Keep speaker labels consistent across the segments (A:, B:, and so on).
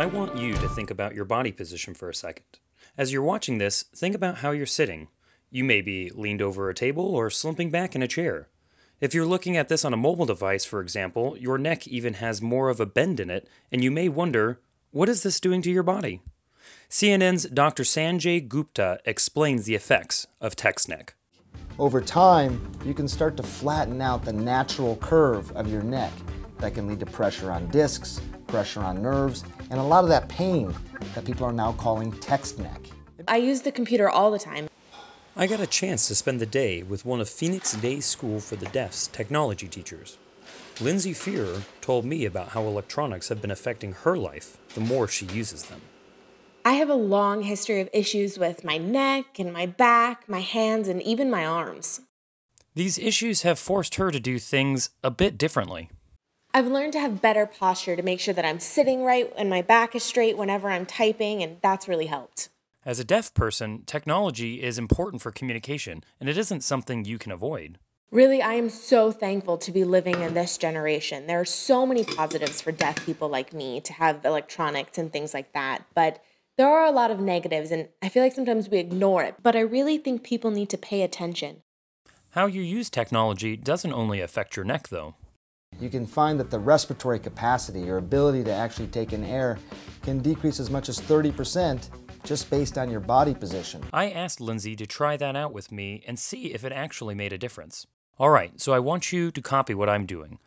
A: I want you to think about your body position for a second. As you're watching this, think about how you're sitting. You may be leaned over a table or slumping back in a chair. If you're looking at this on a mobile device, for example, your neck even has more of a bend in it, and you may wonder, what is this doing to your body? CNN's Dr. Sanjay Gupta explains the effects of text neck.
B: Over time, you can start to flatten out the natural curve of your neck. That can lead to pressure on discs, pressure on nerves, and a lot of that pain that people are now calling text neck.
C: I use the computer all the time.
A: I got a chance to spend the day with one of Phoenix Day School for the Deaf's technology teachers. Lindsay Fearer told me about how electronics have been affecting her life the more she uses them.
C: I have a long history of issues with my neck and my back, my hands, and even my arms.
A: These issues have forced her to do things a bit differently.
C: I've learned to have better posture to make sure that I'm sitting right and my back is straight whenever I'm typing, and that's really helped.
A: As a deaf person, technology is important for communication, and it isn't something you can avoid.
C: Really, I am so thankful to be living in this generation. There are so many positives for deaf people like me to have electronics and things like that, but there are a lot of negatives, and I feel like sometimes we ignore it, but I really think people need to pay attention.
A: How you use technology doesn't only affect your neck, though.
B: You can find that the respiratory capacity, your ability to actually take in air, can decrease as much as 30% just based on your body position.
A: I asked Lindsay to try that out with me and see if it actually made a difference. Alright, so I want you to copy what I'm doing.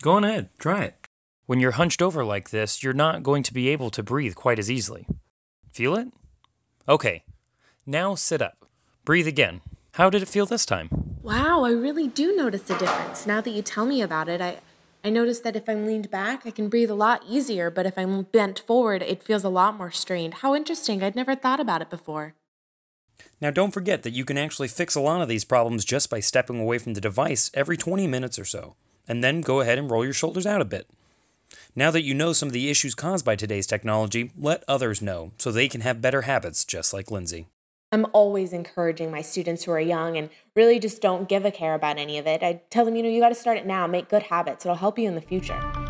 A: Go on ahead, try it. When you're hunched over like this, you're not going to be able to breathe quite as easily. Feel it? Okay, now sit up. Breathe again. How did it feel this time?
C: Wow, I really do notice a difference. Now that you tell me about it, I noticed that if I'm leaned back, I can breathe a lot easier, but if I'm bent forward, it feels a lot more strained. How interesting. I'd never thought about it before.
A: Now don't forget that you can actually fix a lot of these problems just by stepping away from the device every 20 minutes or so, and then go ahead and roll your shoulders out a bit. Now that you know some of the issues caused by today's technology, let others know so they can have better habits just like Lindsay.
C: I'm always encouraging my students who are young and really just don't give a care about any of it. I tell them, you got to start it now, make good habits. It'll help you in the future.